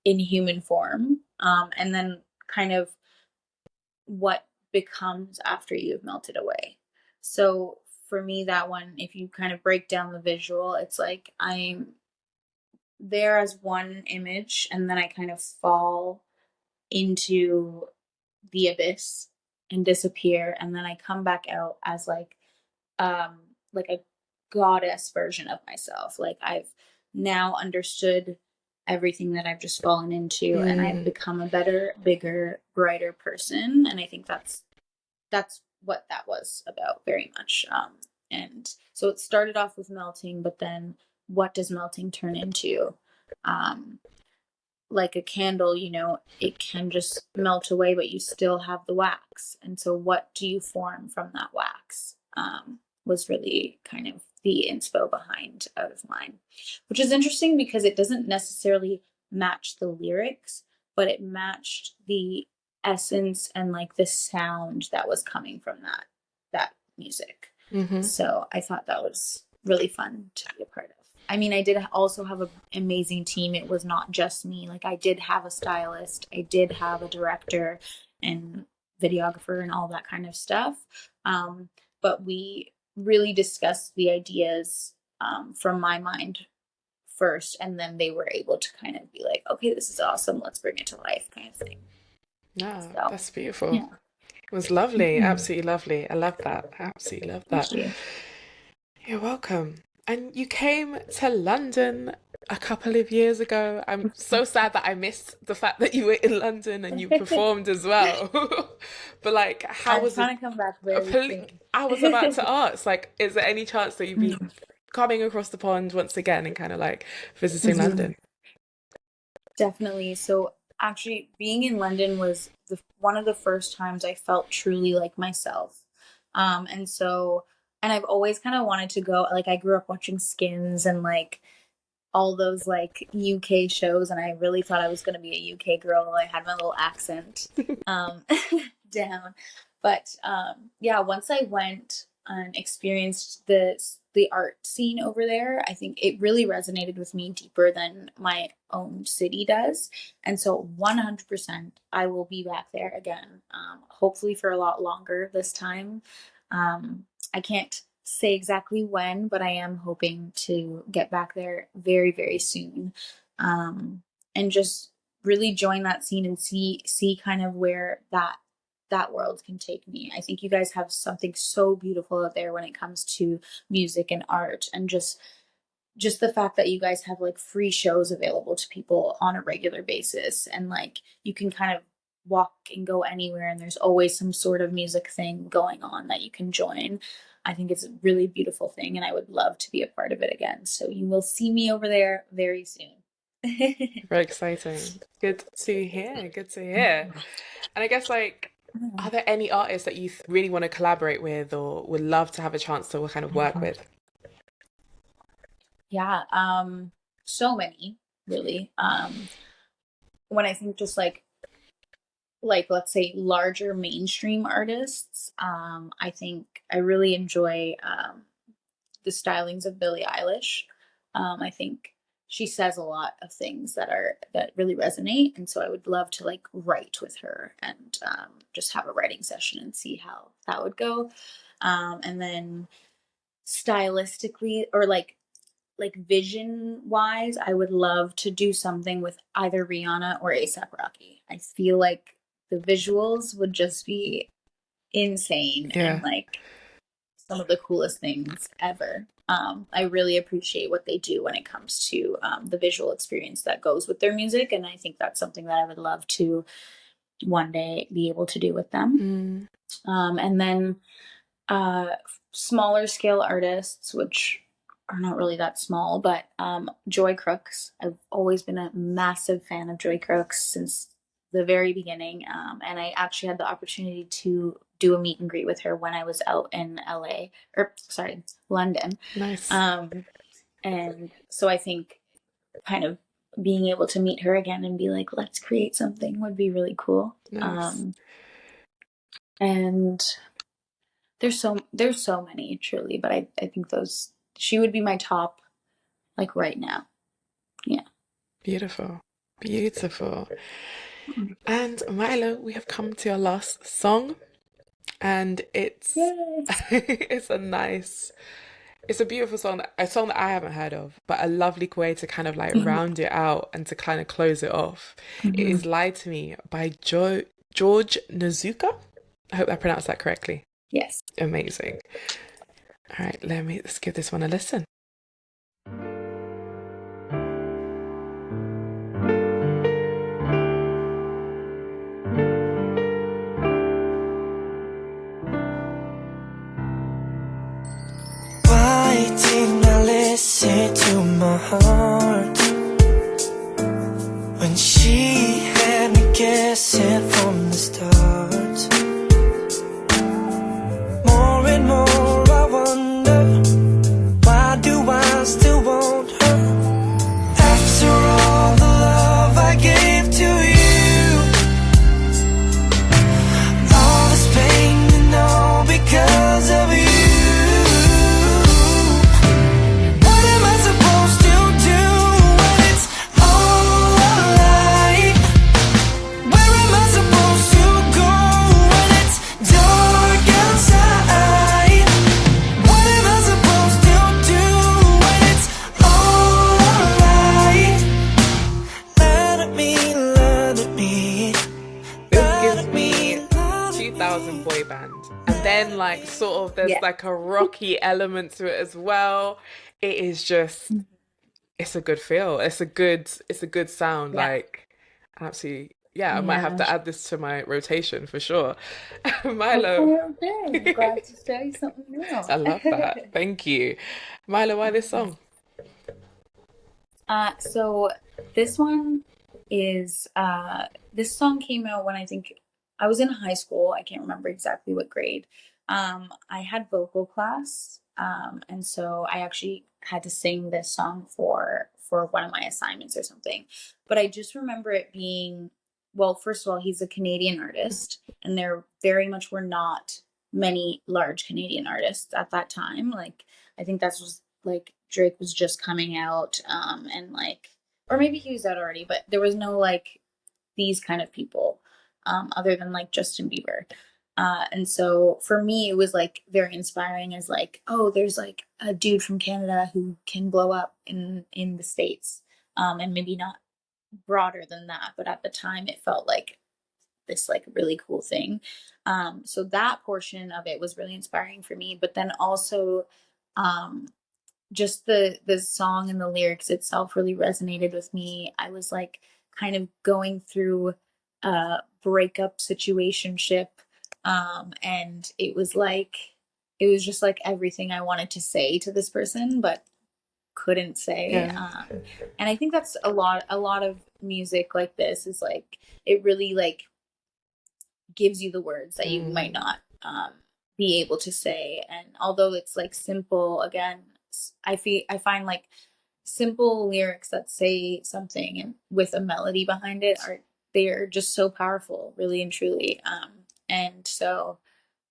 in human form? And then, kind of, what becomes after you've melted away. So, for me, that one, if you kind of break down the visual, it's like I'm there as one image, and then I kind of fall into the abyss and disappear, and then I come back out as like a goddess version of myself. Like I've now understood everything that I've just fallen into, and I've become a better, bigger, brighter person. And I think that's what that was about very much. And so it started off with melting, but then what does melting turn into? Like a candle, you know, it can just melt away, but you still have the wax. And so what do you form from that wax? Was really kind of the inspo behind Out of Mine, which is interesting because it doesn't necessarily match the lyrics, but it matched the essence and like the sound that was coming from that music. So I thought that was really fun to be a part of. I mean, I did also have an amazing team. It was not just me. Like I did have a stylist, I did have a director and videographer and all that kind of stuff. But we really discussed the ideas from my mind first, and then they were able to kind of be like, okay, this is awesome, let's bring it to life, kind of thing. No, So, that's beautiful. yeah. It was lovely, absolutely lovely. I love that. Absolutely love that. Thank you. You're welcome. And you came to London a couple of years ago. I'm so sad that I missed the fact that you were in London and you performed as well. But like, how I'm was trying to come back very soon. I was about to ask, like, is there any chance that you'd be coming across the pond once again and kind of like visiting London? Definitely. So actually being in London was one of the first times I felt truly like myself. And I've always kind of wanted to go, like I grew up watching Skins and like all those like UK shows, and I really thought I was going to be a UK girl. I had my little accent down. But yeah, once I went and experienced the art scene over there, I think it really resonated with me deeper than my own city does. And so 100% I will be back there again, hopefully for a lot longer this time. I can't say exactly when, but I am hoping to get back there very, very soon, and just really join that scene and see kind of where that world can take me. I think you guys have something so beautiful out there when it comes to music and art, and just the fact that you guys have like free shows available to people on a regular basis, and like you can kind of walk and go anywhere, and there's always some sort of music thing going on that you can join. I think it's a really beautiful thing, and I would love to be a part of it again. So you will see me over there very soon. Very exciting. Good to hear. Good to hear. And I guess like, are there any artists that you really want to collaborate with or would love to have a chance to kind of work with? Yeah, so many, really. When I think just like let's say larger mainstream artists, I think I really enjoy the stylings of Billie Eilish. I think she says a lot of things that really resonate, and so I would love to like write with her and just have a writing session and see how that would go. And then stylistically, or like vision wise, I would love to do something with either Rihanna or A$AP Rocky. I feel like the visuals would just be insane, and like some of the coolest things ever. I really appreciate what they do when it comes to the visual experience that goes with their music, and I think that's something that I would love to one day be able to do with them. And then smaller scale artists, which are not really that small, but Joy Crooks. I've always been a massive fan of Joy Crooks since the very beginning, and I actually had the opportunity to do a meet and greet with her when I was out in London. Nice. And so I think kind of being able to meet her again and be like, let's create something, would be really cool. Nice. And there's so many, truly, but I think she would be my top, like right now. Yeah. Beautiful. And Mighloe, we have come to our last song, and it's it's a beautiful song, a song that I haven't heard of, but a lovely way to kind of like round it out and to kind of close it off. It is Lie to Me by George Nozuka. I hope I pronounced that correctly. Yes. Amazing. All right, let's give this one a listen. Why didn't I listen to my heart when she had me guessing from the start? More and more I wonder, why do I still want her? After all the love I gave to you, all this pain and all because of you. What am I supposed to do when it's all a lie? Where am I supposed to go when it's dark outside? What am I supposed to do when it's all a lie? Lie to me, lie to me, This lie gives to me me, lie to 2000 me. boy band. And then like sort of there's Yeah. like a rocky element to it as well. It is just it's a good feel. It's a good sound. Yeah. Like absolutely yeah, I might have Yeah. to add this to my rotation for sure. Milo, Okay, okay. Glad to show you something new. I love that. Thank you. Milo, why this song? So this one is this song came out when I think I was in high school. I can't remember exactly what grade. I had vocal class, and so I actually had to sing this song for one of my assignments or something. But I just remember it being, well, first of all, he's a Canadian artist, and there very much were not many large Canadian artists at that time. Like I think that's was like Drake was just coming out, and like, or maybe he was out already, but there was no like these kind of people, other than like Justin Bieber. And so for me, it was like very inspiring as like, oh, there's like a dude from Canada who can blow up in the States, and maybe not broader than that, but at the time it felt like this like really cool thing. So that portion of it was really inspiring for me, but then also um just the song and the lyrics itself really resonated with me. I was like kind of going through a breakup situationship, and it was like it was just like everything I wanted to say to this person but couldn't say. Yeah. And I think that's a lot of music like this is like it really like gives you the words that you might not be able to say. And although it's like simple, again, I find like simple lyrics that say something and with a melody behind it are they are just so powerful, really and truly. And so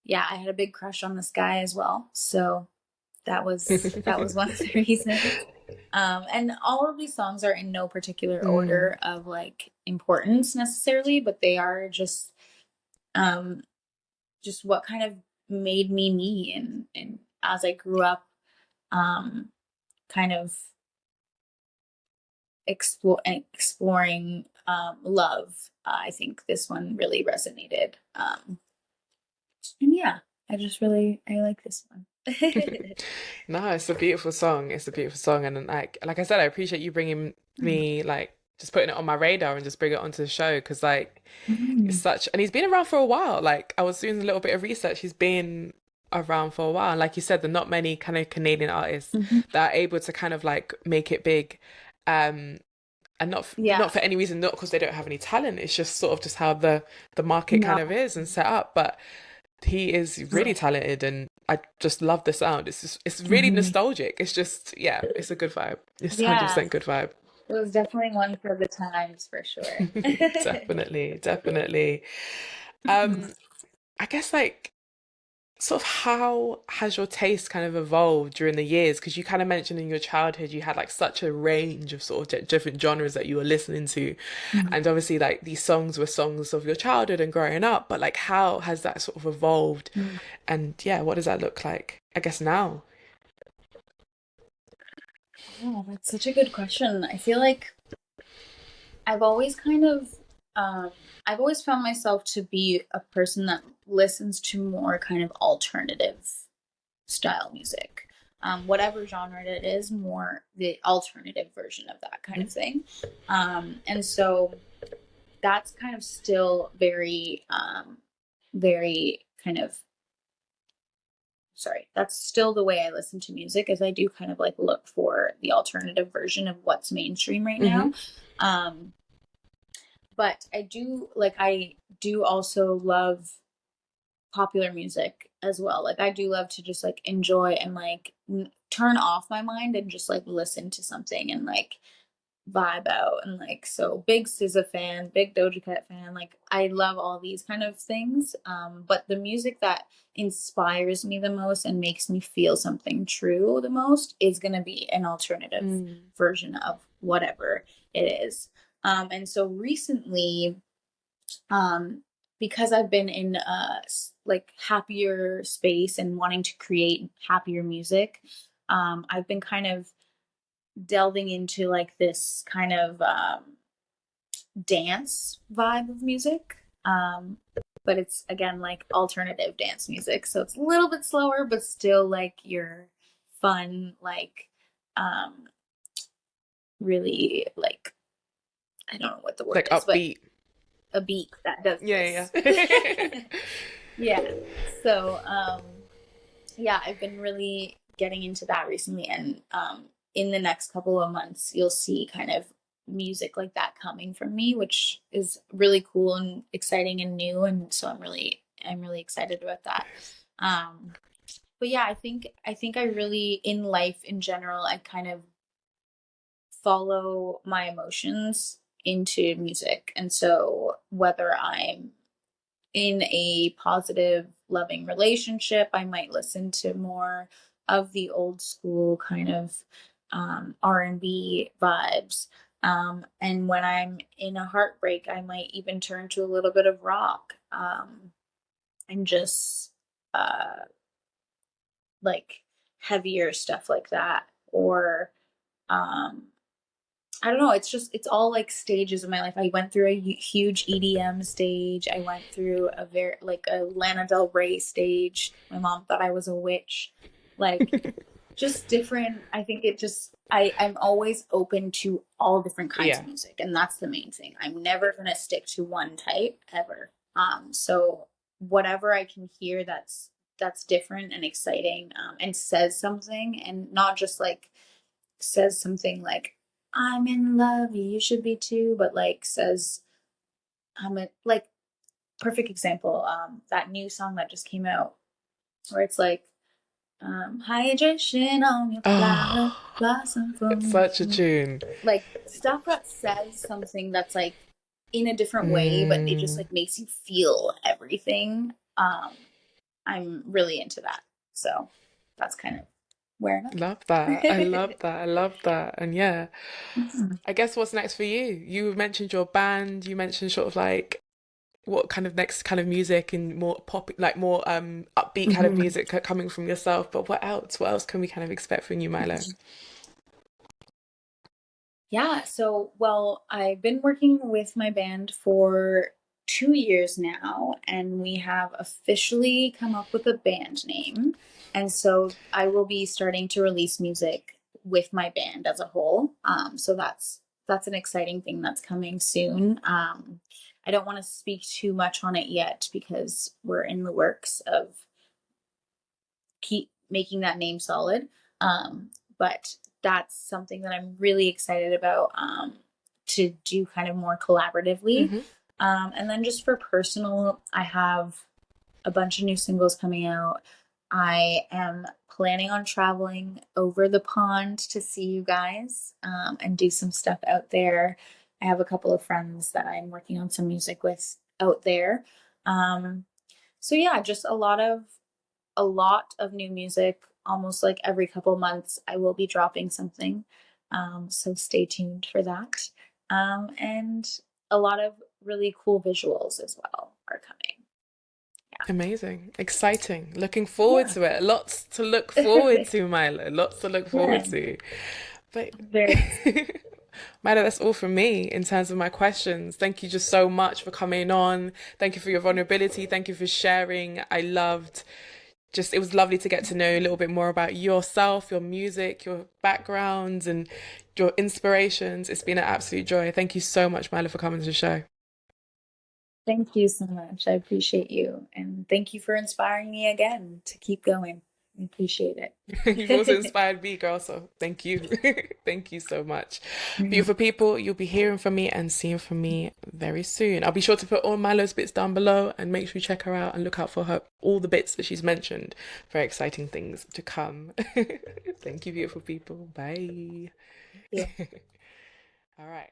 yeah, I had a big crush on this guy as well. So that was one of the reasons. And all of these songs are in no particular order of like importance necessarily, but they are um just what kind of made me and as I grew up, um kind of exploring love. I think this one really resonated. And yeah, I like this one. No, it's a beautiful song. It's a beautiful song, and like I said, I appreciate you bringing me like just putting it on my radar and just bring it onto the show because like it's Mhm. such and he's been around for a while. Like I was doing a little bit of research. He's been around for a while. And like you said, there are not many kind of Canadian artists Mhm. that are able to kind of like make it big. Um, and not Yeah. for any reason, not because they don't have any talent. It's just sort of just how the market kind of No. is and set up. But he is really talented, and I just love the sound. It's really Mhm. nostalgic. It's just yeah, it's a good vibe. It's Yeah, 100% good vibe. it was definitely one for the times for sure. Definitely, definitely. Um, I guess like sort of how has your taste kind of evolved during the years? Because you kind of mentioned in your childhood you had like such a range of sort of different genres that you were listening to, Mhm. and obviously like these songs were songs of your childhood and growing up. But like, how has that sort of evolved? And yeah, what does that look like? I guess now. Oh, that's such a good question. I feel like I've always kind of, um, I've always found myself to be a person that listens to more kind of alternative style music. Whatever genre it is, more the alternative version of that kind of thing. And so that's kind of still very kind of, sorry, that's still the way I listen to music, is I do kind of like look for the alternative version of what's mainstream right now. But I do also love popular music as well. Like I do love to just like enjoy and like turn off my mind and just like listen to something and like vibe out. And like, so big SZA fan, big Doja Cat fan, like I love all these kind of things. But the music that inspires me the most and makes me feel something true the most is going to be an alternative version of whatever it is. And so recently, because I've been in a like happier space and wanting to create happier music, I've been kind of delving into like this kind of dance vibe of music. But it's again like alternative dance music. So it's a little bit slower, but still like your fun, like really like, I don't know what the word like is, upbeat. But a beat that does Yeah. yeah. So yeah, I've been really getting into that recently, and in the next couple of months you'll see kind of music like that coming from me, which is really cool and exciting and new, and so I'm really excited about that. But yeah, I think I really, in life in general, I kind of follow my emotions into music. And so whether I'm in a positive, loving relationship, I might listen to more of the old school kind of R&B vibes. And when I'm in a heartbreak, I might even turn to a little bit of rock, and just like heavier stuff like that. Or I don't know. It's all like stages of my life. I went through a huge EDM stage. I went through a Lana Del Rey stage. My mom thought I was a witch. Like, just different. I think I'm always open to all different kinds of music. And that's the main thing. I'm never going to stick to one type ever. So whatever I can hear that's different and exciting, and says something, and not just like says something like, I'm in love, you should be too, but like says, like, perfect example, that new song that just came out where it's like, hydration on your flower blossom for It's such a tune. Like stuff that says something that's like in a different way, but it just like makes you feel everything. I'm really into that. So that's kind of where I'm at. Love that. I love that. I love that. And yeah, I guess what's next for you? You mentioned your band. You mentioned sort of like what kind of next kind of music and more pop, like more upbeat kind of music coming from yourself. But what else? What else can we kind of expect from you, Mighloe? Yeah, so, well, I've been working with my band for 2 years now, and we have officially come up with a band name. And so I will be starting to release music with my band as a whole. So that's an exciting thing that's coming soon. I don't want to speak too much on it yet because we're in the works of keep making that name solid. But that's something that I'm really excited about, to do kind of more collaboratively. And then just for personal, I have a bunch of new singles coming out. I am planning on traveling over the pond to see you guys, and do some stuff out there. I have a couple of friends that I'm working on some music with out there. So yeah, just a lot of new music. Almost like every couple months I will be dropping something. So stay tuned for that. And a lot of really cool visuals as well are coming. Yeah. Amazing. Exciting. Looking forward to it. Lots to look forward to, Mighloe. Lots to look forward to. But Mighloe, that's all from me in terms of my questions. Thank you just so much for coming on. Thank you for your vulnerability. Thank you for sharing. I loved just it was lovely to get to know a little bit more about yourself, your music, your backgrounds, and your inspirations. It's been an absolute joy. Thank you so much, Mighloe, for coming to the show. Thank you so much. I appreciate you. And thank you for inspiring me again to keep going. I appreciate it. You've also inspired me, girl, so thank you. Thank you so much. Beautiful people, you'll be hearing from me and seeing from me very soon. I'll be sure to put all Mighloe's bits down below, and make sure you check her out and look out for her all the bits that she's mentioned. Very exciting things to come. Thank you, beautiful people. Bye. Yeah. All right.